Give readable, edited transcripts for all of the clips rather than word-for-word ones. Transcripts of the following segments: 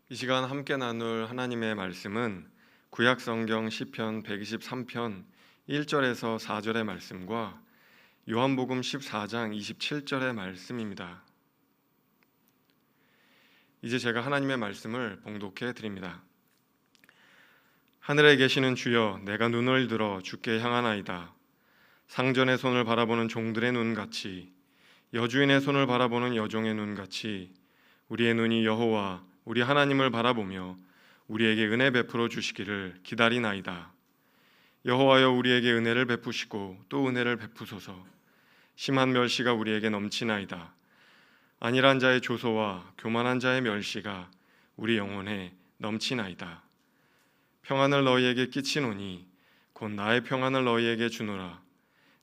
이 시간 함께 나눌 하나님의 말씀은 구약 성경 시편 123편 1절에서 4절의 말씀과 요한복음 14장 27절의 말씀입니다. 이제 제가 하나님의 말씀을 봉독해 드립니다. 하늘에 계시는 주여, 내가 눈을 들어 주께 향하나이다. 상전의 손을 바라보는 종들의 눈같이, 여주인의 손을 바라보는 여종의 눈같이 우리의 눈이 여호와 우리 하나님을 바라보며 우리에게 은혜 베풀어 주시기를 기다리나이다. 여호와여, 우리에게 은혜를 베푸시고 또 은혜를 베푸소서. 심한 멸시가 우리에게 넘치나이다. 안일한 자의 조소와 교만한 자의 멸시가 우리 영혼에 넘치나이다. 평안을 너희에게 끼치노니 곧 나의 평안을 너희에게 주노라.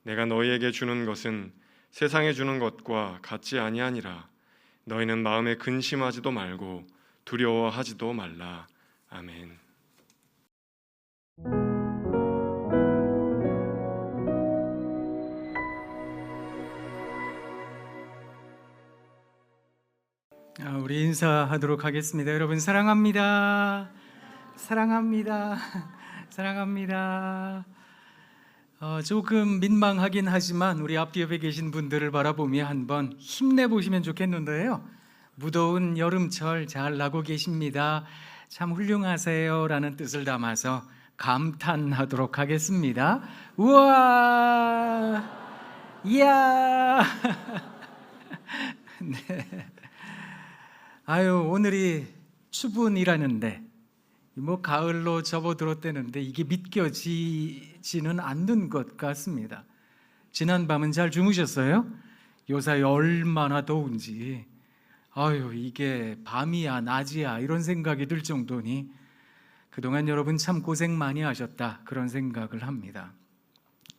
내가 너희에게 주는 것은 세상에 주는 것과 같지 아니하니라. 너희는 마음에 근심하지도 말고 두려워하지도 말라. 아멘. 우리 인사하도록 하겠습니다. 여러분 사랑합니다. 사랑합니다. 사랑합니다. 조금 민망하긴 하지만 우리 앞뒤 옆에 계신 분들을 바라보며 한번 힘내보시면 좋겠는데요. 무더운 여름철 잘 나고 계십니다. 참 훌륭하세요 라는 뜻을 담아서 감탄하도록 하겠습니다. 우와, 이야. 네. 오늘이 추분이라는데 가을로 접어들었다는데 이게 믿겨지지는 않는 것 같습니다. 지난 밤은 잘 주무셨어요? 요사이 얼마나 더운지 이게 밤이야 낮이야 이런 생각이 들 정도니 그동안 여러분 참 고생 많이 하셨다 그런 생각을 합니다.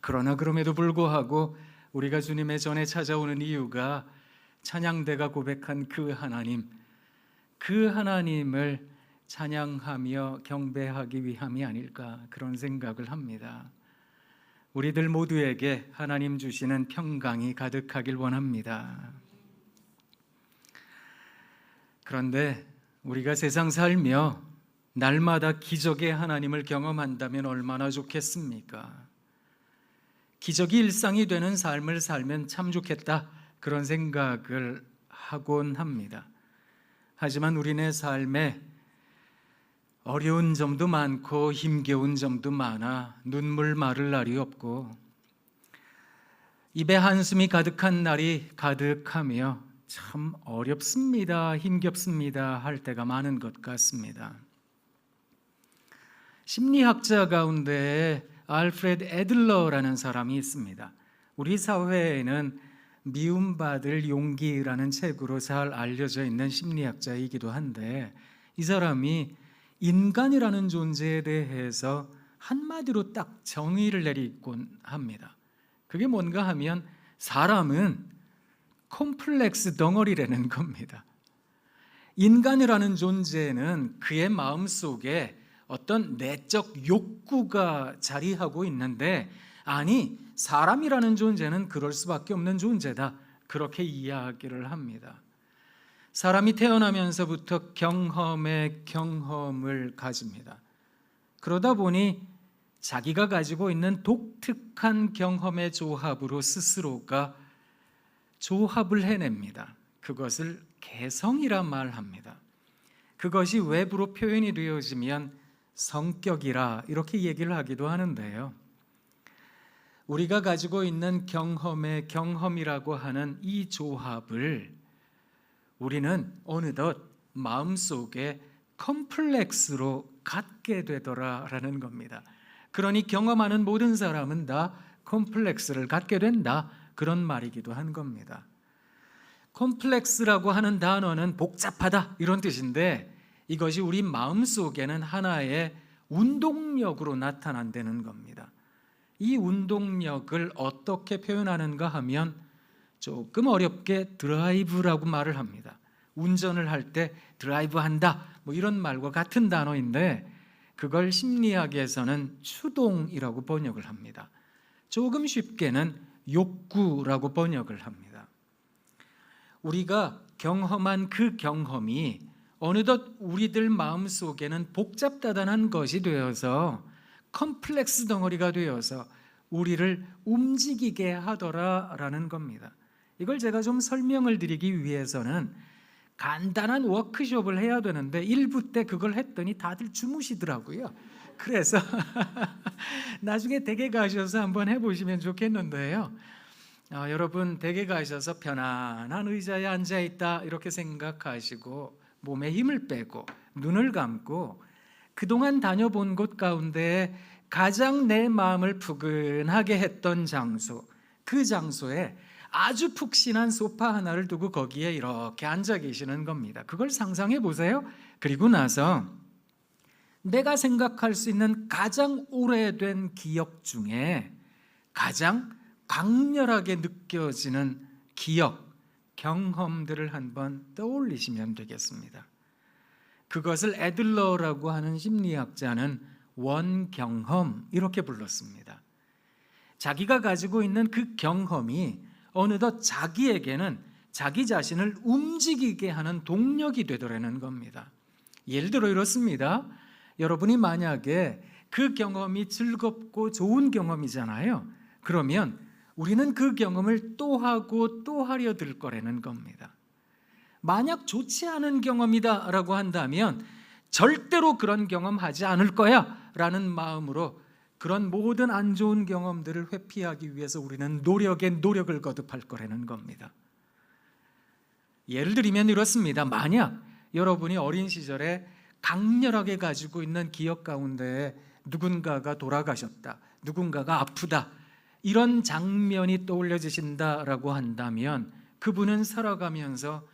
그러나 그럼에도 불구하고 우리가 주님의 전에 찾아오는 이유가 찬양대가 고백한 그 하나님을 찬양하며 경배하기 위함이 아닐까 그런 생각을 합니다. 우리들 모두에게 하나님 주시는 평강이 가득하길 원합니다. 그런데 우리가 세상 살며 날마다 기적의 하나님을 경험한다면 얼마나 좋겠습니까? 기적이 일상이 되는 삶을 살면 참 좋겠다 그런 생각을 하곤 합니다. 하지만 우리네 삶에 어려운 점도 많고 힘겨운 점도 많아 눈물 마를 날이 없고 입에 한숨이 가득한 날이 가득하며 참 어렵습니다, 힘겹습니다 할 때가 많은 것 같습니다. 심리학자 가운데 알프레드 애들러라는 사람이 있습니다. 우리 사회에는 미움받을 용기라는 책으로 잘 알려져 있는 심리학자이기도 한데 이 사람이 인간이라는 존재에 대해서 한마디로 딱 정의를 내리곤 합니다. 그게 뭔가 하면 사람은 콤플렉스 덩어리라는 겁니다. 인간이라는 존재는 그의 마음속에 어떤 내적 욕구가 자리하고 있는데 사람이라는 존재는 그럴 수밖에 없는 존재다 그렇게 이야기를 합니다. 사람이 태어나면서부터 경험을 가집니다. 그러다 보니 자기가 가지고 있는 독특한 경험의 조합으로 스스로가 조합을 해냅니다. 그것을 개성이라 말합니다. 그것이 외부로 표현이 되어지면 성격이라 이렇게 얘기를 하기도 하는데요. 우리가 가지고 있는 경험의 경험이라고 하는 이 조합을 우리는 어느덧 마음속에 컴플렉스로 갖게 되더라라는 겁니다. 그러니 경험하는 모든 사람은 다 컴플렉스를 갖게 된다 그런 말이기도 한 겁니다. 컴플렉스라고 하는 단어는 복잡하다 이런 뜻인데 이것이 우리 마음속에는 하나의 운동력으로 나타난다는 겁니다. 이 운동력을 어떻게 표현하는가 하면 조금 어렵게 드라이브라고 말을 합니다. 운전을 할 때 드라이브 한다 이런 말과 같은 단어인데 그걸 심리학에서는 추동이라고 번역을 합니다. 조금 쉽게는 욕구라고 번역을 합니다. 우리가 경험한 그 경험이 어느덧 우리들 마음속에는 복잡다단한 것이 되어서 컴플렉스 덩어리가 되어서 우리를 움직이게 하더라라는 겁니다. 이걸 제가 좀 설명을 드리기 위해서는 간단한 워크숍을 해야 되는데 1부 때 그걸 했더니 다들 주무시더라고요. 그래서 나중에 댁에 가셔서 한번 해보시면 좋겠는데요. 여러분 댁에 가셔서 편안한 의자에 앉아있다 이렇게 생각하시고 몸에 힘을 빼고 눈을 감고 그동안 다녀본 곳 가운데 가장 내 마음을 푸근하게 했던 장소, 그 장소에 아주 푹신한 소파 하나를 두고 거기에 이렇게 앉아 계시는 겁니다. 그걸 상상해 보세요. 그리고 나서 내가 생각할 수 있는 가장 오래된 기억 중에 가장 강렬하게 느껴지는 기억, 경험들을 한번 떠올리시면 되겠습니다. 그것을 애들러라고 하는 심리학자는 원경험 이렇게 불렀습니다. 자기가 가지고 있는 그 경험이 어느덧 자기에게는 자기 자신을 움직이게 하는 동력이 되더라는 겁니다. 예를 들어 이렇습니다. 여러분이 만약에 그 경험이 즐겁고 좋은 경험이잖아요. 그러면 우리는 그 경험을 또 하고 또 하려 들 거라는 겁니다. 만약 좋지 않은 경험이다라고 한다면 절대로 그런 경험하지 않을 거야 라는 마음으로 그런 모든 안 좋은 경험들을 회피하기 위해서 우리는 노력에 노력을 거듭할 거라는 겁니다. 예를 들면 이렇습니다. 만약 여러분이 어린 시절에 강렬하게 가지고 있는 기억 가운데 누군가가 돌아가셨다, 누군가가 아프다 이런 장면이 떠올려지신다라고 한다면 그분은 살아가면서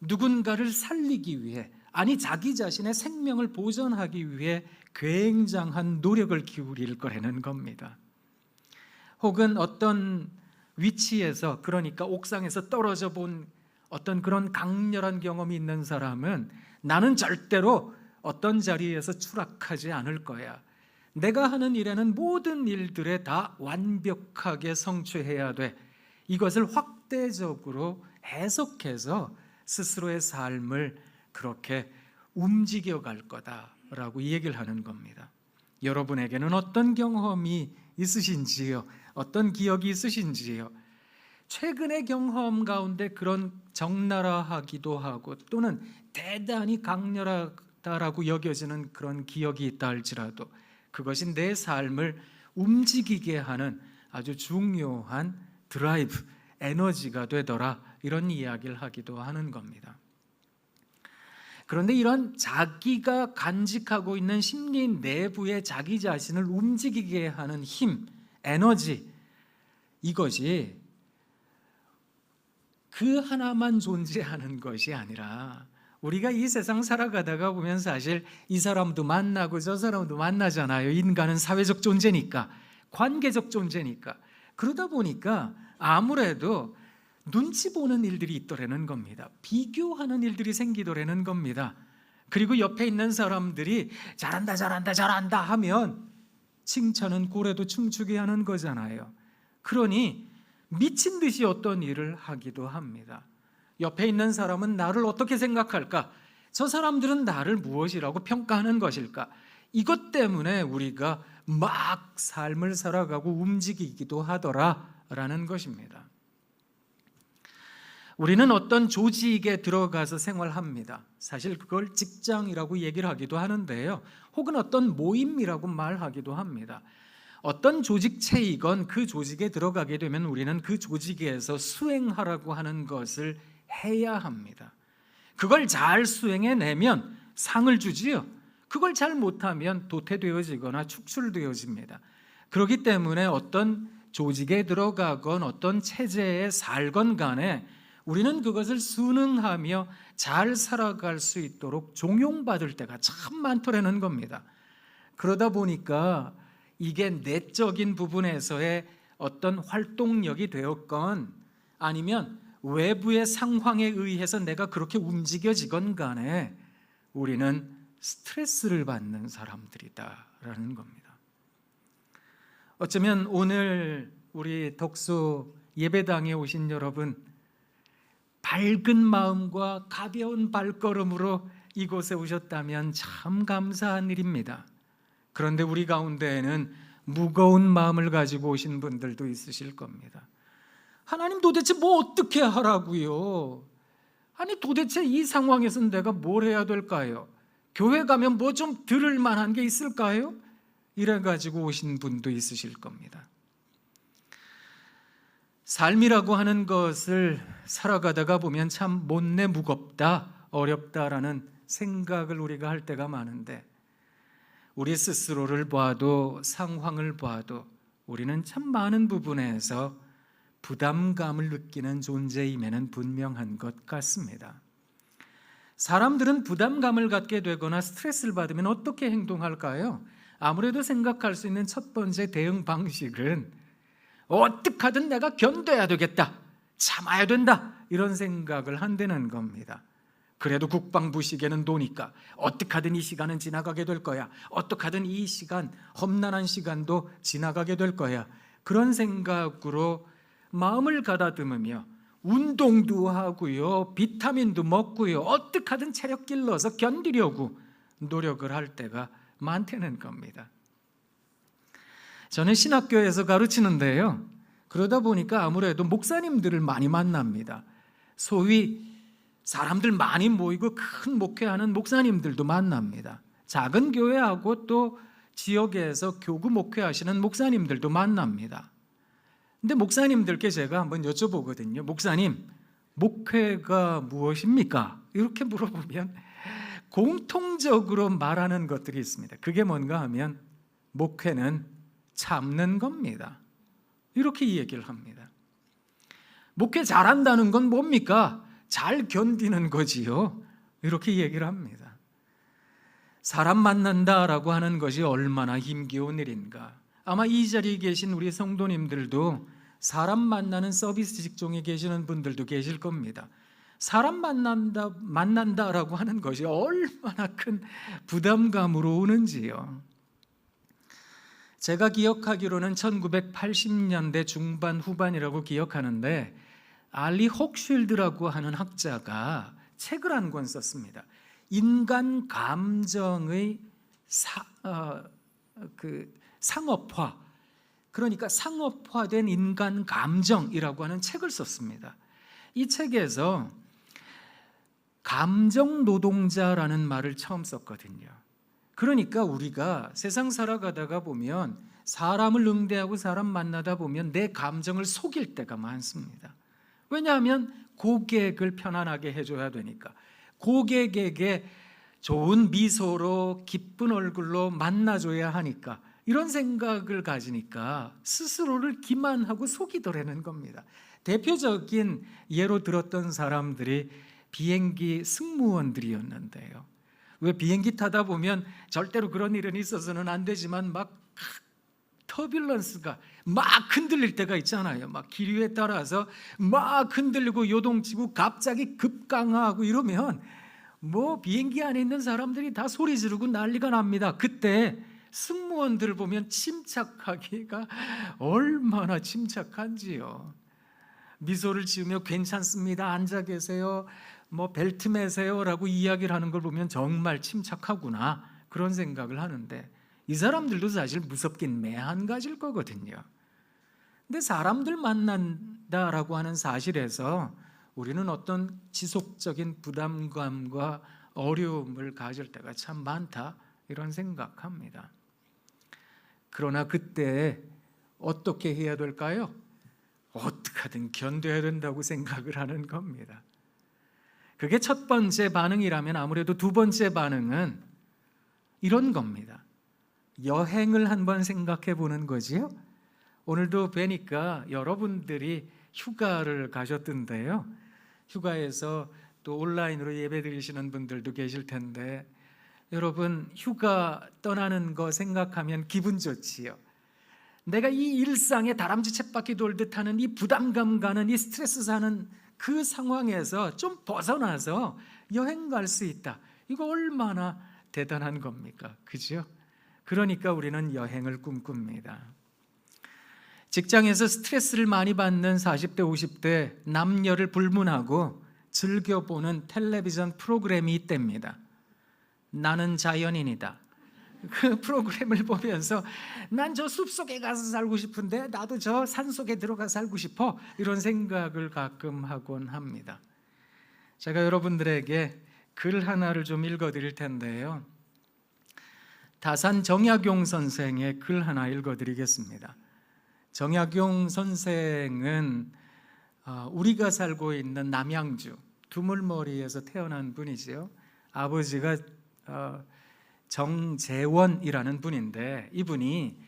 누군가를 살리기 위해, 아니 자기 자신의 생명을 보존하기 위해 굉장한 노력을 기울일 거라는 겁니다. 혹은 어떤 위치에서, 그러니까 옥상에서 떨어져 본 어떤 그런 강렬한 경험이 있는 사람은 나는 절대로 어떤 자리에서 추락하지 않을 거야, 내가 하는 일에는 모든 일들에 다 완벽하게 성취해야 돼, 이것을 확대적으로 해석해서 스스로의 삶을 그렇게 움직여갈 거다라고 얘기를 하는 겁니다. 여러분에게는 어떤 경험이 있으신지요? 어떤 기억이 있으신지요? 최근의 경험 가운데 그런 적나라하기도 하고 또는 대단히 강렬하다라고 여겨지는 그런 기억이 있다 할지라도 그것이 내 삶을 움직이게 하는 아주 중요한 드라이브, 에너지가 되더라, 이런 이야기를 하기도 하는 겁니다. 그런데 이런 자기가 간직하고 있는 심리 내부에 자기 자신을 움직이게 하는 힘, 에너지, 이것이 그 하나만 존재하는 것이 아니라 우리가 이 세상 살아가다가 보면 사실 이 사람도 만나고 저 사람도 만나잖아요. 인간은 사회적 존재니까, 관계적 존재니까. 그러다 보니까 아무래도 눈치 보는 일들이 있더라는 겁니다. 비교하는 일들이 생기더라는 겁니다. 그리고 옆에 있는 사람들이 잘한다 잘한다 잘한다 하면 칭찬은 고래도 춤추게 하는 거잖아요. 그러니 미친 듯이 어떤 일을 하기도 합니다. 옆에 있는 사람은 나를 어떻게 생각할까? 저 사람들은 나를 무엇이라고 평가하는 것일까? 이것 때문에 우리가 막 삶을 살아가고 움직이기도 하더라라는 것입니다. 우리는 어떤 조직에 들어가서 생활합니다. 사실 그걸 직장이라고 얘기를 하기도 하는데요. 혹은 어떤 모임이라고 말하기도 합니다. 어떤 조직체이건 그 조직에 들어가게 되면 우리는 그 조직에서 수행하라고 하는 것을 해야 합니다. 그걸 잘 수행해내면 상을 주지요. 그걸 잘 못하면 도태되어지거나 축출되어집니다. 그렇기 때문에 어떤 조직에 들어가건 어떤 체제에 살건 간에 우리는 그것을 순응하며 잘 살아갈 수 있도록 종용받을 때가 참 많더라는 겁니다. 그러다 보니까 이게 내적인 부분에서의 어떤 활동력이 되었건 아니면 외부의 상황에 의해서 내가 그렇게 움직여지건 간에 우리는 스트레스를 받는 사람들이다라는 겁니다. 어쩌면 오늘 우리 덕수 예배당에 오신 여러분, 밝은 마음과 가벼운 발걸음으로 이곳에 오셨다면 참 감사한 일입니다. 그런데 우리 가운데에는 무거운 마음을 가지고 오신 분들도 있으실 겁니다. 하나님 도대체 뭐 어떻게 하라고요? 아니 도대체 이 상황에서 내가 뭘 해야 될까요? 교회 가면 뭐 좀 들을 만한 게 있을까요? 이래 가지고 오신 분도 있으실 겁니다. 삶이라고 하는 것을 살아가다가 보면 참 못내 무겁다, 어렵다라는 생각을 우리가 할 때가 많은데 우리 스스로를 봐도 상황을 봐도 우리는 참 많은 부분에서 부담감을 느끼는 존재임에는 분명한 것 같습니다. 사람들은 부담감을 갖게 되거나 스트레스를 받으면 어떻게 행동할까요? 아무래도 생각할 수 있는 첫 번째 대응 방식은 어떻게 하든 내가 견뎌야 되겠다, 참아야 된다, 이런 생각을 한다는 겁니다. 그래도 국방부식에는 노니까 어떻게 하든 이 시간은 지나가게 될 거야, 어떻게 하든 이 시간, 험난한 시간도 지나가게 될 거야, 그런 생각으로 마음을 가다듬으며 운동도 하고요, 비타민도 먹고요, 어떻게 하든 체력 길러서 견디려고 노력을 할 때가 많다는 겁니다. 저는 신학교에서 가르치는데요, 그러다 보니까 아무래도 목사님들을 많이 만납니다. 소위 사람들 많이 모이고 큰 목회하는 목사님들도 만납니다. 작은 교회하고 또 지역에서 교구 목회하시는 목사님들도 만납니다. 근데 목사님들께 제가 한번 여쭤보거든요. 목사님, 목회가 무엇입니까? 이렇게 물어보면 공통적으로 말하는 것들이 있습니다. 그게 뭔가 하면 목회는 참는 겁니다. 이렇게 얘기를 합니다. 목회 잘한다는 건 뭡니까? 잘 견디는 거지요. 이렇게 얘기를 합니다. 사람 만난다라고 하는 것이 얼마나 힘겨운 일인가. 아마 이 자리에 계신 우리 성도님들도 사람 만나는 서비스 직종에 계시는 분들도 계실 겁니다. 사람 만난다라고 하는 것이 얼마나 큰 부담감으로 오는지요. 제가 기억하기로는 1980년대 중반 후반이라고 기억하는데 알리 혹쉴드라고 하는 학자가 책을 한 권 썼습니다. 인간 감정의 상업화, 그러니까 상업화된 인간 감정이라고 하는 책을 썼습니다. 이 책에서 감정 노동자라는 말을 처음 썼거든요. 그러니까 우리가 세상 살아가다가 보면 사람을 응대하고 사람 만나다 보면 내 감정을 속일 때가 많습니다. 왜냐하면 고객을 편안하게 해줘야 되니까, 고객에게 좋은 미소로 기쁜 얼굴로 만나줘야 하니까, 이런 생각을 가지니까 스스로를 기만하고 속이더라는 겁니다. 대표적인 예로 들었던 사람들이 비행기 승무원들이었는데요. 왜 비행기 타다 보면 절대로 그런 일은 있어서는 안 되지만 막 터뷸런스가 막 흔들릴 때가 있잖아요. 막 기류에 따라서 막 흔들리고 요동치고 갑자기 급강하고 이러면 뭐 비행기 안에 있는 사람들이 다 소리 지르고 난리가 납니다. 그때 승무원들 보면 침착하기가 얼마나 침착한지요. 미소를 지으며 괜찮습니다, 앉아 계세요, 뭐 벨트 매세요라고 이야기를 하는 걸 보면 정말 침착하구나, 그런 생각을 하는데 이 사람들도 사실 무섭긴 매한가지일 거거든요. 근데 사람들 만난다라고 하는 사실에서 우리는 어떤 지속적인 부담감과 어려움을 가질 때가 참 많다, 이런 생각합니다. 그러나 그때 어떻게 해야 될까요? 어떻게 하든 견뎌야 된다고 생각을 하는 겁니다. 그게 첫 번째 반응이라면 아무래도 두 번째 반응은 이런 겁니다. 여행을 한번 생각해 보는 거지요. 오늘도 뵈니까 여러분들이 휴가를 가셨던데요. 휴가에서 또 온라인으로 예배 드리시는 분들도 계실 텐데, 여러분 휴가 떠나는 거 생각하면 기분 좋지요. 내가 이 일상에 다람쥐 쳇바퀴 돌듯 하는 이 부담감 가는 이 스트레스 사는 그 상황에서 좀 벗어나서 여행 갈 수 있다. 이거 얼마나 대단한 겁니까? 그죠? 그러니까 우리는 여행을 꿈꿉니다. 직장에서 스트레스를 많이 받는 40대, 50대 남녀를 불문하고 즐겨보는 텔레비전 프로그램이 있답니다. 나는 자연인이다. 그 프로그램을 보면서 난 저 숲속에 가서 살고 싶은데 나도 저 산속에 들어가 살고 싶어, 이런 생각을 가끔 하곤 합니다. 제가 여러분들에게 글 하나를 좀 읽어드릴 텐데요, 다산 정약용 선생의 글 하나 읽어드리겠습니다. 정약용 선생은 우리가 살고 있는 남양주 두물머리에서 태어난 분이지요. 아버지가 정재원이라는 분인데, 이분이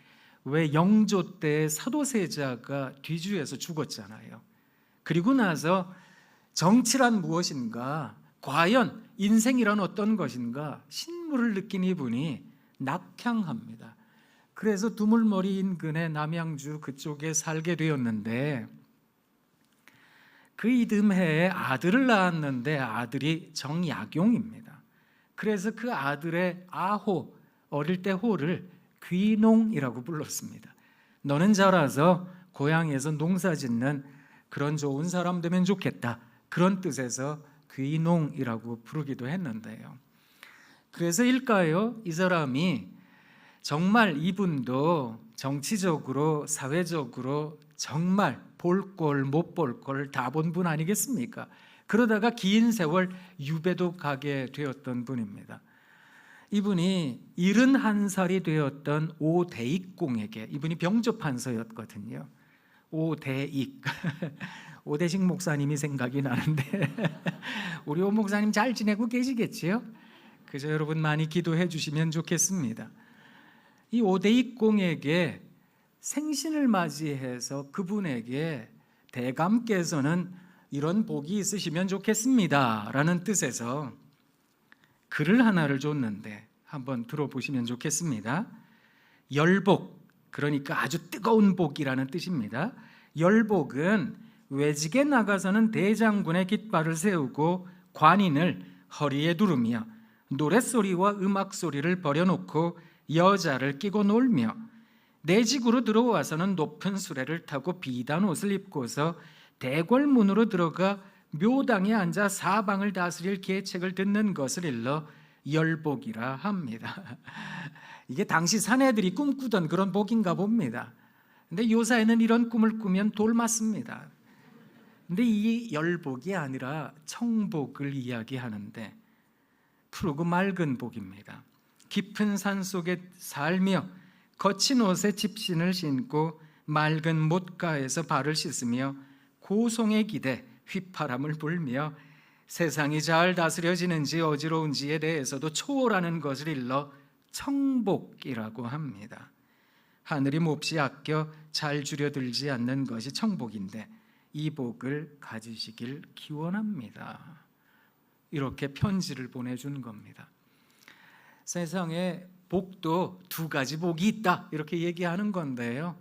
왜 영조 때 사도세자가 뒤주에서 죽었잖아요. 그리고 나서 정치란 무엇인가, 과연 인생이란 어떤 것인가 신물을 느낀 이분이 낙향합니다. 그래서 두물머리 인근의 남양주 그쪽에 살게 되었는데, 그 이듬해에 아들을 낳았는데 아들이 정약용입니다. 그래서 그 아들의 아호, 어릴 때 호를 귀농이라고 불렀습니다. 너는 자라서 고향에서 농사 짓는 그런 좋은 사람 되면 좋겠다, 그런 뜻에서 귀농이라고 부르기도 했는데요. 그래서일까요? 이 사람이 정말 이분도 정치적으로 사회적으로 정말 볼 꼴 못 볼 꼴 다 본 분 아니겠습니까? 그러다가 긴 세월 유배도 가게 되었던 분입니다. 이분이 71살이 되었던 오대익공에게, 이분이 병조판서였거든요. 오대익 오대식 목사님이 생각이 나는데 우리 오 목사님 잘 지내고 계시겠지요? 그저 여러분 많이 기도해 주시면 좋겠습니다. 이 오대익공에게 생신을 맞이해서 그분에게 대감께서는 이런 복이 있으시면 좋겠습니다 라는 뜻에서 글을 하나를 줬는데 한번 들어보시면 좋겠습니다. 열복, 그러니까 아주 뜨거운 복이라는 뜻입니다. 열복은 외직에 나가서는 대장군의 깃발을 세우고 관인을 허리에 두르며 노랫소리와 음악소리를 버려놓고 여자를 끼고 놀며, 내직으로 들어와서는 높은 수레를 타고 비단 옷을 입고서 대궐문으로 들어가 묘당에 앉아 사방을 다스릴 계책을 듣는 것을 일러 열복이라 합니다. 이게 당시 사내들이 꿈꾸던 그런 복인가 봅니다. 근데 요사이는 이런 꿈을 꾸면 돌 맞습니다. 근데 이 열복이 아니라 청복을 이야기하는데 푸르고 맑은 복입니다. 깊은 산 속에 살며 거친 옷에 집신을 신고 맑은 못가에서 발을 씻으며 고송에 기대 휘파람을 불며 세상이 잘 다스려지는지 어지러운지에 대해서도 초월하는 것을 일러 청복이라고 합니다. 하늘이 몹시 아껴 잘 줄여들지 않는 것이 청복인데 이 복을 가지시길 기원합니다. 이렇게 편지를 보내준 겁니다. 세상에 복도 두 가지 복이 있다, 이렇게 얘기하는 건데요,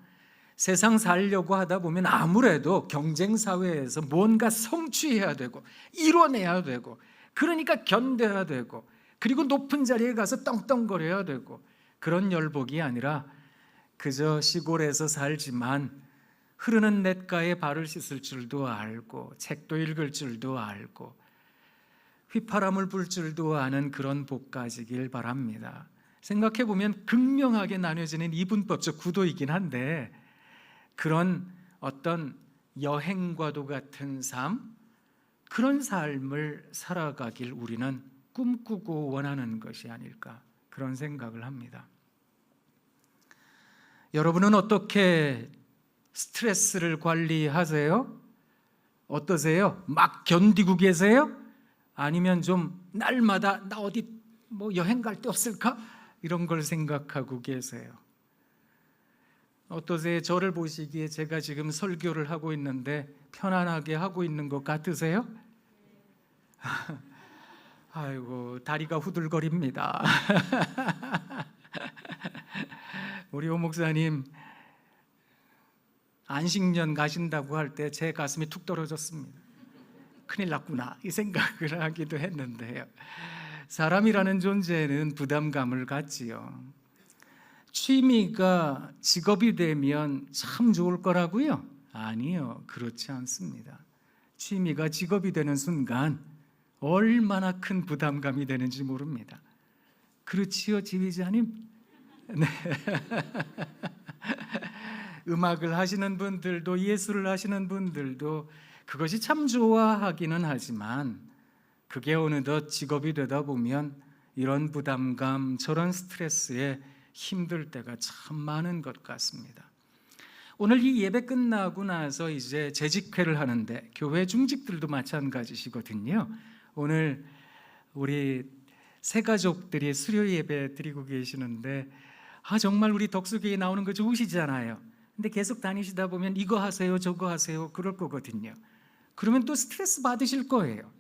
세상 살려고 하다 보면 아무래도 경쟁 사회에서 뭔가 성취해야 되고 이뤄내야 되고, 그러니까 견뎌야 되고, 그리고 높은 자리에 가서 떵떵거려야 되고, 그런 열복이 아니라 그저 시골에서 살지만 흐르는 냇가에 발을 씻을 줄도 알고 책도 읽을 줄도 알고 휘파람을 불 줄도 아는 그런 복 가지길 바랍니다. 생각해보면 극명하게 나뉘어지는 이분법적 구도이긴 한데, 그런 어떤 여행과도 같은 삶, 그런 삶을 살아가길 우리는 꿈꾸고 원하는 것이 아닐까, 그런 생각을 합니다. 여러분은 어떻게 스트레스를 관리하세요? 어떠세요? 막 견디고 계세요? 아니면 좀 날마다 나 어디 여행 갈 데 없을까? 이런 걸 생각하고 계세요. 어떠세요? 저를 보시기에 제가 지금 설교를 하고 있는데 편안하게 하고 있는 것 같으세요? 아이고, 다리가 후들거립니다. 우리 오 목사님 안식년 가신다고 할 때 제 가슴이 툭 떨어졌습니다. 큰일 났구나, 이 생각을 하기도 했는데요, 사람이라는 존재는 부담감을 갖지요. 취미가 직업이 되면 참 좋을 거라고요? 아니요, 그렇지 않습니다. 취미가 직업이 되는 순간 얼마나 큰 부담감이 되는지 모릅니다. 그렇지요, 지휘자님? 네. 음악을 하시는 분들도 예술을 하시는 분들도 그것이 참 좋아하기는 하지만 그게 어느덧 직업이 되다 보면 이런 부담감, 저런 스트레스에 힘들 때가 참 많은 것 같습니다. 오늘 이 예배 끝나고 나서 이제 재직회를 하는데 교회 중직들도 마찬가지시거든요. 오늘 우리 새 가족들이 수료 예배 드리고 계시는데 정말 우리 덕수교회 나오는 거 좋으시잖아요. 근데 계속 다니시다 보면 이거 하세요, 저거 하세요 그럴 거거든요. 그러면 또 스트레스 받으실 거예요.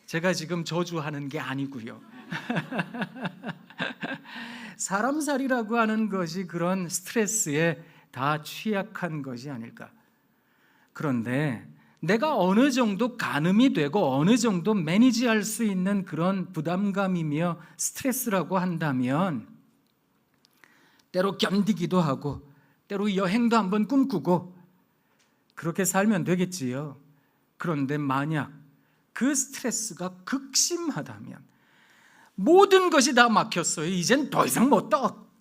제가 지금 저주하는 게 아니고요. 사람 살이라고 하는 것이 그런 스트레스에 다 취약한 것이 아닐까. 그런데 내가 어느 정도 가늠이 되고 어느 정도 매니지할 수 있는 그런 부담감이며 스트레스라고 한다면 때로 견디기도 하고 때로 여행도 한번 꿈꾸고 그렇게 살면 되겠지요. 그런데 만약 그 스트레스가 극심하다면 모든 것이 다 막혔어요. 이젠 더 이상 뭐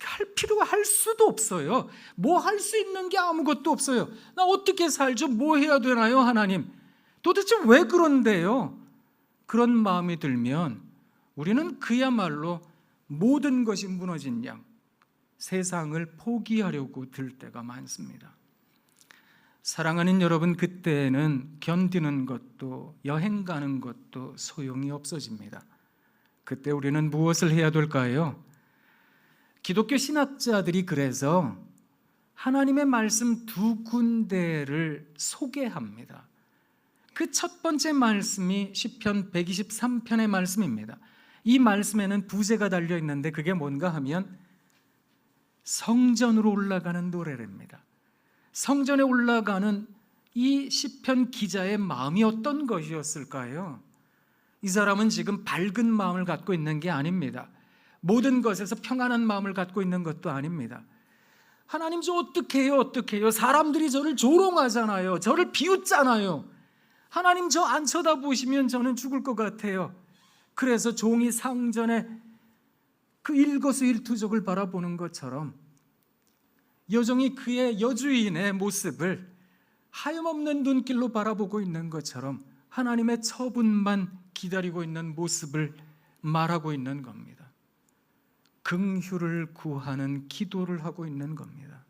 할 필요가 할 수도 없어요. 뭐 할 수 있는 게 아무것도 없어요. 나 어떻게 살죠? 뭐 해야 되나요, 하나님? 도대체 왜 그런데요? 그런 마음이 들면 우리는 그야말로 모든 것이 무너진 양 세상을 포기하려고 들 때가 많습니다. 사랑하는 여러분, 그때는 견디는 것도 여행 가는 것도 소용이 없어집니다. 그때 우리는 무엇을 해야 될까요? 기독교 신학자들이 그래서 하나님의 말씀 두 군데를 소개합니다. 그 첫 번째 말씀이 시편 123편의 말씀입니다. 이 말씀에는 부제가 달려 있는데 그게 뭔가 하면 성전으로 올라가는 노래랍니다. 성전에 올라가는 이 시편 기자의 마음이 어떤 것이었을까요? 이 사람은 지금 밝은 마음을 갖고 있는 게 아닙니다. 모든 것에서 평안한 마음을 갖고 있는 것도 아닙니다. 하나님 저 어떻게 해요? 사람들이 저를 조롱하잖아요. 저를 비웃잖아요. 하나님 저 안 쳐다보시면 저는 죽을 것 같아요. 그래서 종이 상전에 그 일거수일투족을 바라보는 것처럼 여종이 그의 여주인의 모습을 하염없는 눈길로 바라보고 있는 것처럼 하나님의 처분만 기다리고 있는 모습을 말하고 있는 겁니다. 긍휼을 구하는 기도를 하고 있는 겁니다.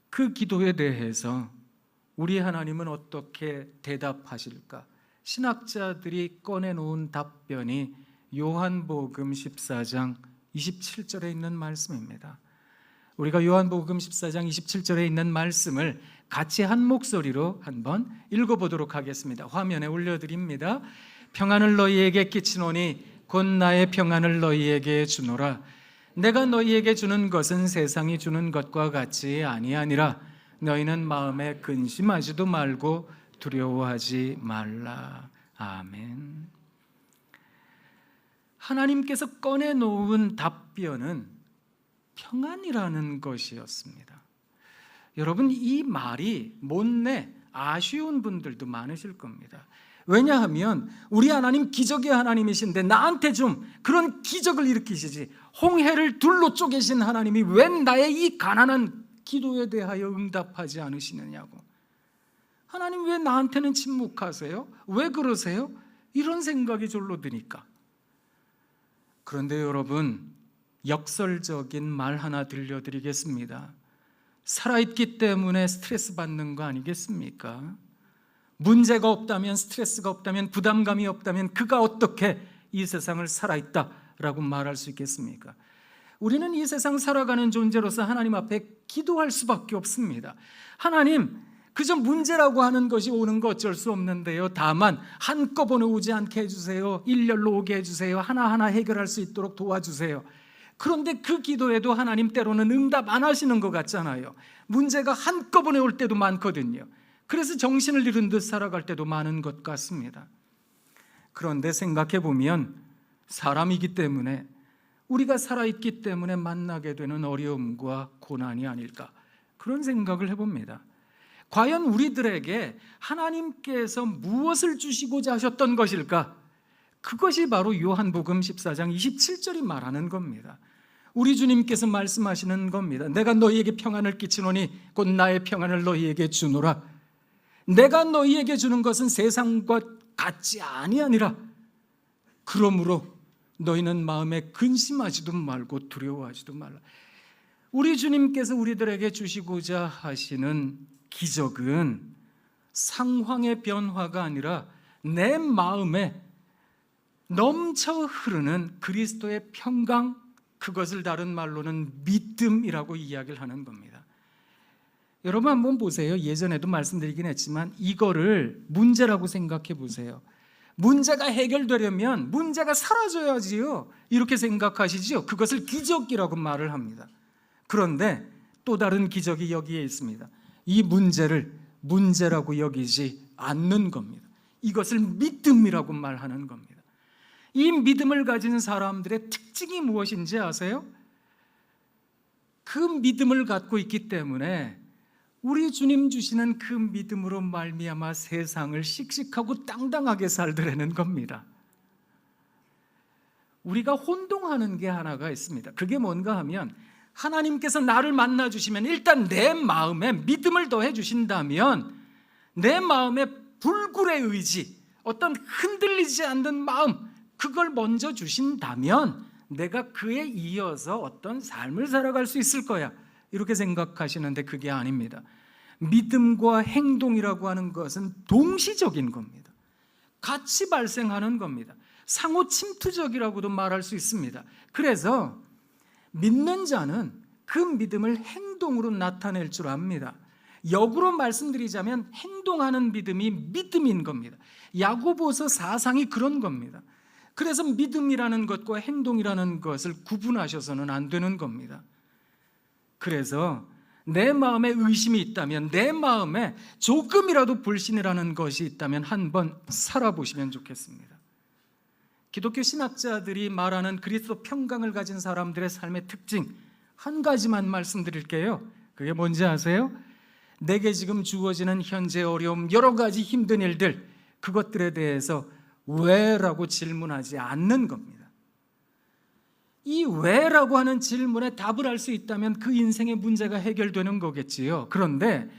그 기도에 대해서 우리 하나님은 어떻게 대답하실까? 신학자들이 꺼내놓은 답변이 요한복음 14장 27절에 있는 말씀입니다. 우리가 요한복음 14장 27절에 있는 말씀을 같이 한 목소리로 한번 읽어보도록 하겠습니다. 화면에 올려드립니다. 평안을 너희에게 끼치노니 곧 나의 평안을 너희에게 주노라. 내가 너희에게 주는 것은 세상이 주는 것과 같이 아니하니라. 너희는 마음에 근심하지도 말고 두려워하지 말라. 아멘. 하나님께서 꺼내놓은 답변은 평안이라는 것이었습니다. 여러분, 이 말이 못내 아쉬운 분들도 많으실 겁니다. 왜냐하면 우리 하나님 기적의 하나님이신데 나한테 좀 그런 기적을 일으키시지, 홍해를 둘로 쪼개신 하나님이 웬 나의 이 가난한 기도에 대하여 응답하지 않으시느냐고. 하나님 왜 나한테는 침묵하세요? 왜 그러세요? 이런 생각이 절로 드니까. 그런데 여러분, 역설적인 말 하나 들려드리겠습니다. 살아있기 때문에 스트레스 받는 거 아니겠습니까? 문제가 없다면, 스트레스가 없다면, 부담감이 없다면 그가 어떻게 이 세상을 살아있다라고 말할 수 있겠습니까? 우리는 이 세상 살아가는 존재로서 하나님 앞에 기도할 수밖에 없습니다. 하나님, 그저 문제라고 하는 것이 오는 거 어쩔 수 없는데요. 다만 한꺼번에 오지 않게 해주세요. 일렬로 오게 해주세요. 하나하나 해결할 수 있도록 도와주세요. 그런데 그 기도에도 하나님 때로는 응답 안 하시는 것 같잖아요. 문제가 한꺼번에 올 때도 많거든요. 그래서 정신을 잃은 듯 살아갈 때도 많은 것 같습니다. 그런데 생각해 보면 사람이기 때문에, 우리가 살아있기 때문에 만나게 되는 어려움과 고난이 아닐까, 그런 생각을 해봅니다. 과연 우리들에게 하나님께서 무엇을 주시고자 하셨던 것일까? 그것이 바로 요한복음 14장 27절이 말하는 겁니다. 우리 주님께서 말씀하시는 겁니다. 내가 너희에게 평안을 끼치노니 곧 나의 평안을 너희에게 주노라. 내가 너희에게 주는 것은 세상과 같지 아니하니라. 그러므로 너희는 마음에 근심하지도 말고 두려워하지도 말라. 우리 주님께서 우리들에게 주시고자 하시는 기적은 상황의 변화가 아니라 내 마음에 넘쳐 흐르는 그리스도의 평강, 그것을 다른 말로는 믿음이라고 이야기를 하는 겁니다. 여러분 한번 보세요. 예전에도 말씀드리긴 했지만 이거를 문제라고 생각해 보세요. 문제가 해결되려면 문제가 사라져야지요. 이렇게 생각하시지요. 그것을 기적이라고 말을 합니다. 그런데 또 다른 기적이 여기에 있습니다. 이 문제를 문제라고 여기지 않는 겁니다. 이것을 믿음이라고 말하는 겁니다. 이 믿음을 가진 사람들의 특징이 무엇인지 아세요? 그 믿음을 갖고 있기 때문에 우리 주님 주시는 그 믿음으로 말미암아 세상을 씩씩하고 당당하게 살더라는 겁니다. 우리가 혼동하는 게 하나가 있습니다. 그게 뭔가 하면 하나님께서 나를 만나 주시면 일단 내 마음에 믿음을 더해 주신다면 내 마음에 불굴의 의지, 어떤 흔들리지 않는 마음, 그걸 먼저 주신다면 내가 그에 이어서 어떤 삶을 살아갈 수 있을 거야, 이렇게 생각하시는데 그게 아닙니다. 믿음과 행동이라고 하는 것은 동시적인 겁니다. 같이 발생하는 겁니다. 상호 침투적이라고도 말할 수 있습니다. 그래서 믿는 자는 그 믿음을 행동으로 나타낼 줄 압니다. 역으로 말씀드리자면 행동하는 믿음이 믿음인 겁니다. 야고보서 4장이 그런 겁니다. 그래서 믿음이라는 것과 행동이라는 것을 구분하셔서는 안 되는 겁니다. 그래서 내 마음에 의심이 있다면, 내 마음에 조금이라도 불신이라는 것이 있다면 한번 살아보시면 좋겠습니다. 기독교 신학자들이 말하는 그리스도 평강을 가진 사람들의 삶의 특징 한 가지만 말씀드릴게요. 그게 뭔지 아세요? 내게 지금 주어지는 현재 어려움, 여러 가지 힘든 일들, 그것들에 대해서 왜라고 질문하지 않는 겁니다. 이 왜라고 하는 질문에 답을 할 수 있다면 그 인생의 문제가 해결되는 거겠지요. 그런데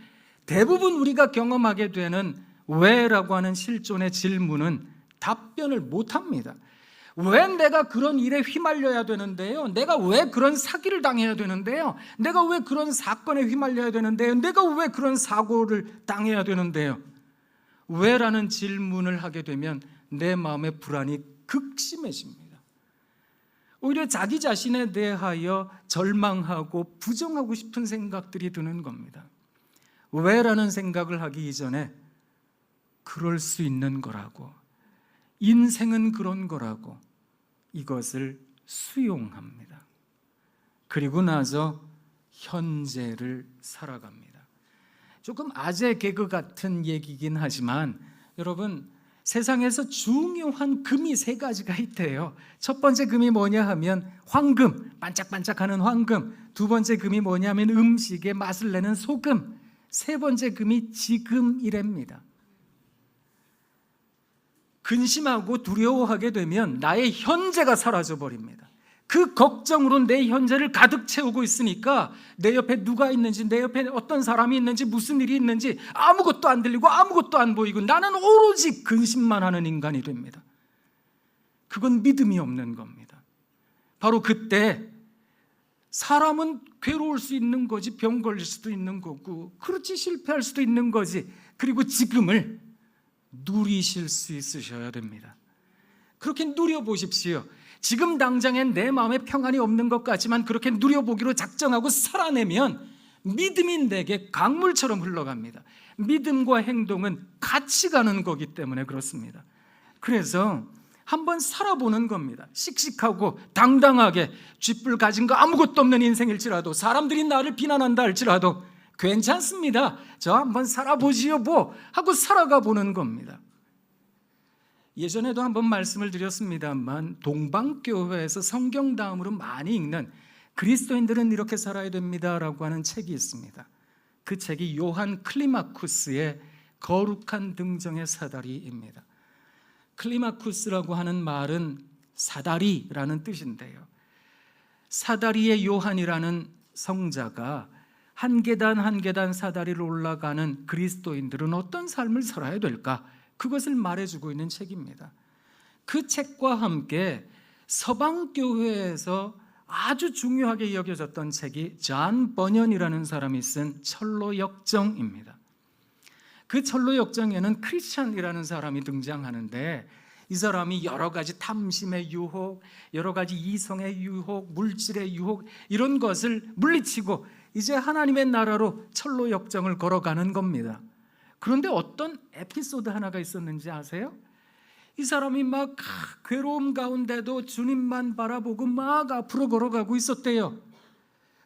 대부분 우리가 경험하게 되는 왜라고 하는 실존의 질문은 답변을 못합니다. 왜 내가 그런 일에 휘말려야 되는데요? 내가 왜 그런 사기를 당해야 되는데요? 내가 왜 그런 사건에 휘말려야 되는데요? 내가 왜 그런 사고를 당해야 되는데요? 왜라는 질문을 하게 되면 내 마음의 불안이 극심해집니다. 오히려 자기 자신에 대하여 절망하고 부정하고 싶은 생각들이 드는 겁니다. 왜라는 생각을 하기 이전에 그럴 수 있는 거라고, 인생은 그런 거라고, 이것을 수용합니다. 그리고 나서 현재를 살아갑니다. 조금 아재 개그 같은 얘기긴 하지만 여러분, 세상에서 중요한 금이 세 가지가 있대요. 첫 번째 금이 뭐냐 하면 황금, 반짝반짝하는 황금. 두 번째 금이 뭐냐 하면 음식의 맛을 내는 소금. 세 번째 금이 지금이랍니다. 근심하고 두려워하게 되면 나의 현재가 사라져버립니다. 그 걱정으로 내 현재를 가득 채우고 있으니까 내 옆에 누가 있는지, 내 옆에 어떤 사람이 있는지, 무슨 일이 있는지 아무것도 안 들리고 아무것도 안 보이고 나는 오로지 근심만 하는 인간이 됩니다. 그건 믿음이 없는 겁니다. 바로 그때 사람은 괴로울 수 있는 거지, 병 걸릴 수도 있는 거고, 그렇지 실패할 수도 있는 거지. 그리고 지금을 누리실 수 있으셔야 됩니다. 그렇게 누려보십시오. 지금 당장엔 내 마음에 평안이 없는 것 같지만 그렇게 누려보기로 작정하고 살아내면 믿음이 내게 강물처럼 흘러갑니다. 믿음과 행동은 같이 가는 거기 때문에 그렇습니다. 그래서 한번 살아보는 겁니다. 씩씩하고 당당하게 쥐뿔 가진 거 아무것도 없는 인생일지라도, 사람들이 나를 비난한다 할지라도 괜찮습니다. 저 한번 살아보지요 뭐 하고 살아가 보는 겁니다. 예전에도 한번 말씀을 드렸습니다만 동방교회에서 성경 다음으로 많이 읽는 그리스도인들은 이렇게 살아야 됩니다라고 하는 책이 있습니다. 그 책이 요한 클리마쿠스의 거룩한 등정의 사다리입니다. 클리마쿠스라고 하는 말은 사다리라는 뜻인데요. 사다리의 요한이라는 성자가 한 계단 한 계단 사다리를 올라가는 그리스도인들은 어떤 삶을 살아야 될까? 그것을 말해주고 있는 책입니다. 그 책과 함께 서방교회에서 아주 중요하게 여겨졌던 책이 존 버년이라는 사람이 쓴 철로역정입니다. 그 철로역정에는 크리스찬이라는 사람이 등장하는데 이 사람이 여러 가지 탐심의 유혹, 여러 가지 이성의 유혹, 물질의 유혹 이런 것을 물리치고 이제 하나님의 나라로 철로역정을 걸어가는 겁니다. 그런데 어떤 에피소드 하나가 있었는지 아세요? 이 사람이 막 괴로움 가운데도 주님만 바라보고 막 앞으로 걸어가고 있었대요.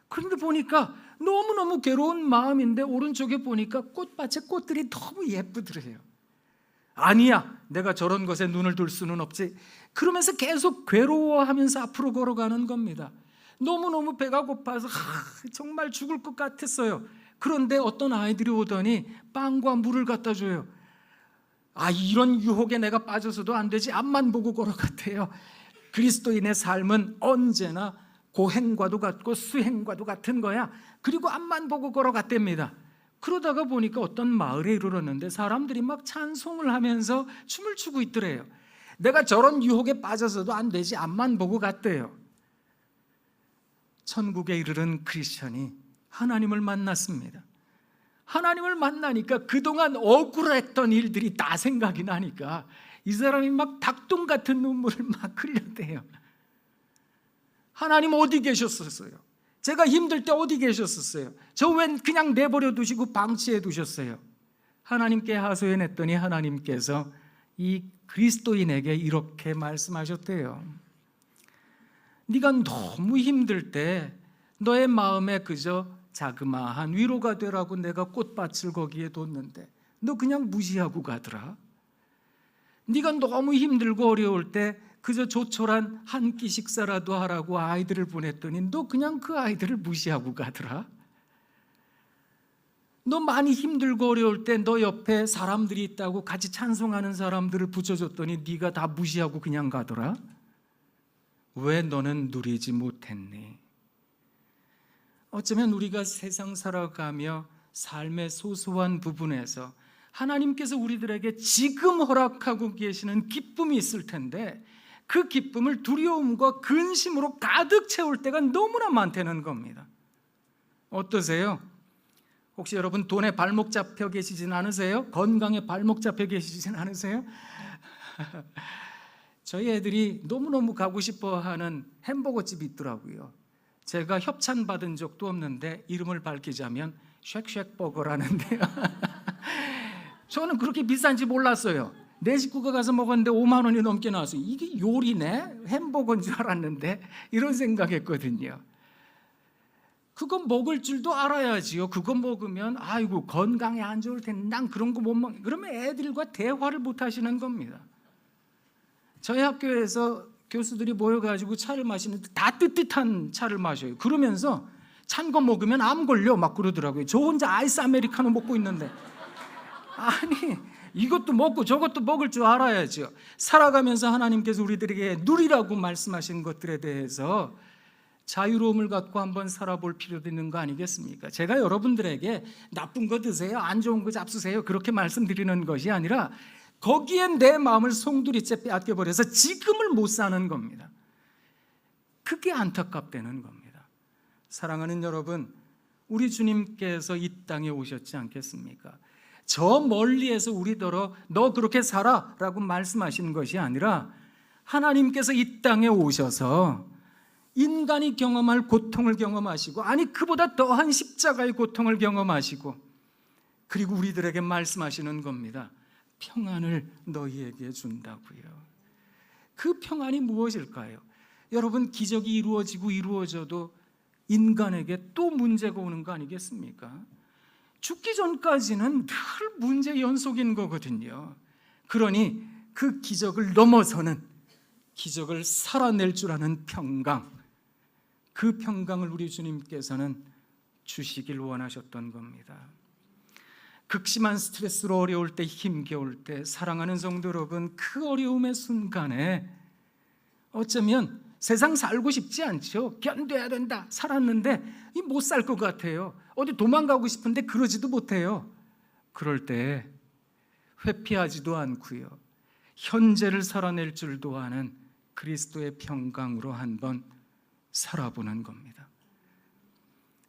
그런데 보니까 너무너무 괴로운 마음인데 오른쪽에 보니까 꽃밭에 꽃들이 너무 예쁘더래요. 아니야, 내가 저런 것에 눈을 둘 수는 없지. 그러면서 계속 괴로워하면서 앞으로 걸어가는 겁니다. 너무너무 배가 고파서 정말 죽을 것 같았어요. 그런데 어떤 아이들이 오더니 빵과 물을 갖다 줘요. 이런 유혹에 내가 빠져서도 안 되지. 앞만 보고 걸어갔대요. 그리스도인의 삶은 언제나 고행과도 같고 수행과도 같은 거야. 그리고 앞만 보고 걸어갔답니다. 그러다가 보니까 어떤 마을에 이르렀는데 사람들이 막 찬송을 하면서 춤을 추고 있더래요. 내가 저런 유혹에 빠져서도 안 되지. 앞만 보고 갔대요. 천국에 이르는 크리스천이 하나님을 만났습니다. 하나님을 만나니까 그동안 억울했던 일들이 다 생각이 나니까 이 사람이 막 닭똥 같은 눈물을 막 흘렸대요. 하나님 어디 계셨었어요? 제가 힘들 때 어디 계셨었어요? 저 웬 그냥 내버려 두시고 방치해 두셨어요? 하나님께 하소연했더니 하나님께서 이 그리스도인에게 이렇게 말씀하셨대요. 네가 너무 힘들 때 너의 마음에 그저 자그마한 위로가 되라고 내가 꽃밭을 거기에 뒀는데 너 그냥 무시하고 가더라. 네가 너무 힘들고 어려울 때 그저 조촐한 한 끼 식사라도 하라고 아이들을 보냈더니 너 그냥 그 아이들을 무시하고 가더라. 너 많이 힘들고 어려울 때 너 옆에 사람들이 있다고 같이 찬송하는 사람들을 붙여줬더니 네가 다 무시하고 그냥 가더라. 왜 너는 누리지 못했니? 어쩌면 우리가 세상 살아가며 삶의 소소한 부분에서 하나님께서 우리들에게 지금 허락하고 계시는 기쁨이 있을 텐데 그 기쁨을 두려움과 근심으로 가득 채울 때가 너무나 많다는 겁니다. 어떠세요? 혹시 여러분 돈에 발목 잡혀 계시진 않으세요? 건강에 발목 잡혀 계시진 않으세요? 저희 애들이 너무너무 가고 싶어하는 햄버거 집이 있더라고요. 제가 협찬 받은 적도 없는데 이름을 밝히자면 쉑쉑버거라는데요. 저는 그렇게 비싼지 몰랐어요. 내 식구가 가서 먹었는데 5만 원이 넘게 나왔어요. 이게 요리네? 햄버거인 줄 알았는데 이런 생각했거든요. 그거 먹을 줄도 알아야지요. 그거 먹으면 아이고 건강에 안 좋을 텐데 난 그런 거 못 먹. 그러면 애들과 대화를 못 하시는 겁니다. 저희 학교에서 교수들이 모여가지고 차를 마시는데 다 뜨뜻한 차를 마셔요. 그러면서 찬 거 먹으면 암 걸려 막 그러더라고요. 저 혼자 아이스 아메리카노 먹고 있는데 아니 이것도 먹고 저것도 먹을 줄 알아야죠. 살아가면서 하나님께서 우리들에게 누리라고 말씀하신 것들에 대해서 자유로움을 갖고 한번 살아볼 필요도 있는 거 아니겠습니까? 제가 여러분들에게 나쁜 거 드세요, 안 좋은 거 잡수세요 그렇게 말씀드리는 것이 아니라 거기에 내 마음을 송두리째 빼앗겨버려서 지금을 못 사는 겁니다. 그게 안타깝다는 겁니다. 사랑하는 여러분, 우리 주님께서 이 땅에 오셨지 않겠습니까? 저 멀리에서 우리더러 너 그렇게 살아 라고 말씀하시는 것이 아니라 하나님께서 이 땅에 오셔서 인간이 경험할 고통을 경험하시고 아니 그보다 더한 십자가의 고통을 경험하시고 그리고 우리들에게 말씀하시는 겁니다. 평안을 너희에게 준다고요. 그 평안이 무엇일까요? 여러분 기적이 이루어지고 이루어져도 인간에게 또 문제가 오는 거 아니겠습니까? 죽기 전까지는 늘 문제 연속인 거거든요. 그러니 그 기적을 넘어서는 기적을 살아낼 줄 아는 평강, 그 평강을 우리 주님께서는 주시길 원하셨던 겁니다. 극심한 스트레스로 어려울 때, 힘겨울 때, 사랑하는 성도 여러분, 그 어려움의 순간에 어쩌면 세상 살고 싶지 않죠. 견뎌야 된다. 살았는데 못 살 것 같아요. 어디 도망가고 싶은데 그러지도 못해요. 그럴 때 회피하지도 않고요, 현재를 살아낼 줄도 아는 그리스도의 평강으로 한번 살아보는 겁니다.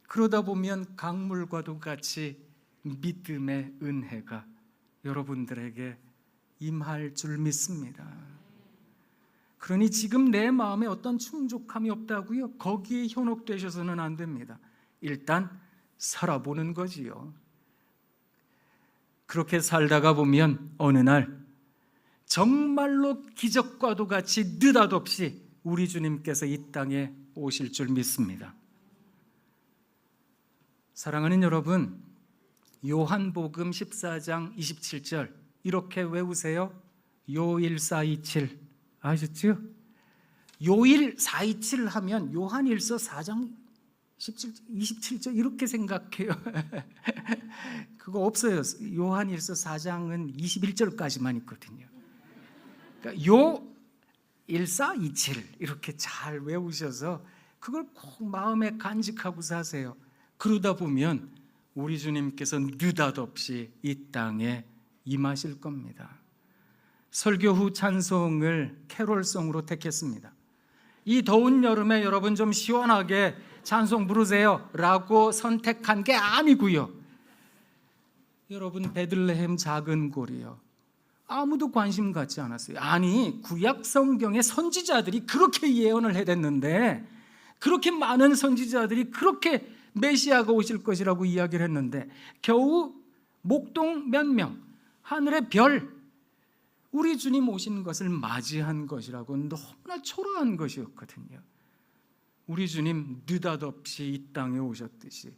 그러다 보면 강물과도 같이 믿음의 은혜가 여러분들에게 임할 줄 믿습니다. 그러니 지금 내 마음에 어떤 충족함이 없다고요? 거기에 현혹되셔서는 안 됩니다. 일단 살아보는 거지요. 그렇게 살다가 보면 어느 날 정말로 기적과도 같이 느닷없이 우리 주님께서 이 땅에 오실 줄 믿습니다. 사랑하는 여러분, 요한복음 14장 27절 이렇게 외우세요. 요일 427 아셨죠? 요일 427 하면 요한일서 4장 27절 이렇게 생각해요. 그거 없어요. 요한일서 4장은 21절까지만 있거든요. 그러니까 요 1427 이렇게 잘 외우셔서 그걸 꼭 마음에 간직하고 사세요. 그러다 보면 우리 주님께서 느닷없이 이 땅에 임하실 겁니다. 설교 후 찬송을 캐롤송으로 택했습니다. 이 더운 여름에 여러분 좀 시원하게 찬송 부르세요 라고 선택한 게 아니고요, 여러분 베들레헴 작은 고리요, 아무도 관심 갖지 않았어요. 아니, 구약 성경의 선지자들이 그렇게 예언을 해댔는데, 그렇게 많은 선지자들이 그렇게 메시아가 오실 것이라고 이야기를 했는데, 겨우 목동 몇 명, 하늘의 별, 우리 주님 오신 것을 맞이한 것이라고 너무나 초라한 것이었거든요. 우리 주님 느닷없이 이 땅에 오셨듯이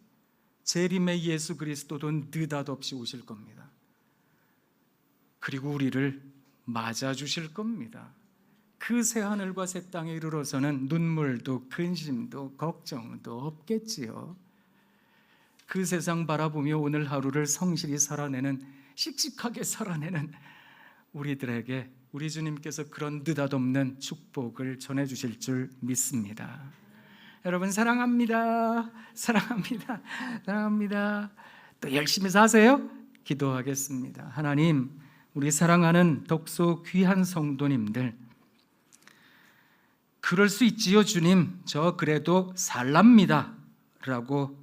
재림의 예수 그리스도도 느닷없이 오실 겁니다. 그리고 우리를 맞아주실 겁니다. 그 새하늘과 새 땅에 이르러서는 눈물도 근심도 걱정도 없겠지요. 그 세상 바라보며 오늘 하루를 성실히 살아내는, 씩씩하게 살아내는 우리들에게 우리 주님께서 그런 느닷없는 축복을 전해주실 줄 믿습니다. 여러분 사랑합니다. 사랑합니다. 사랑합니다. 또 열심히 사세요. 기도하겠습니다. 하나님, 우리 사랑하는 독소 귀한 성도님들, 그럴 수 있지요. 주님, 저 그래도 살랍니다 라고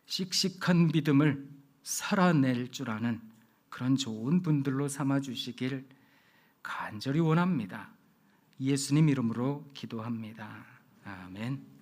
씩씩한 믿음을 살아낼 줄 아는 그런 좋은 분들로 삼아주시길 간절히 원합니다. 예수님 이름으로 기도합니다. 아멘.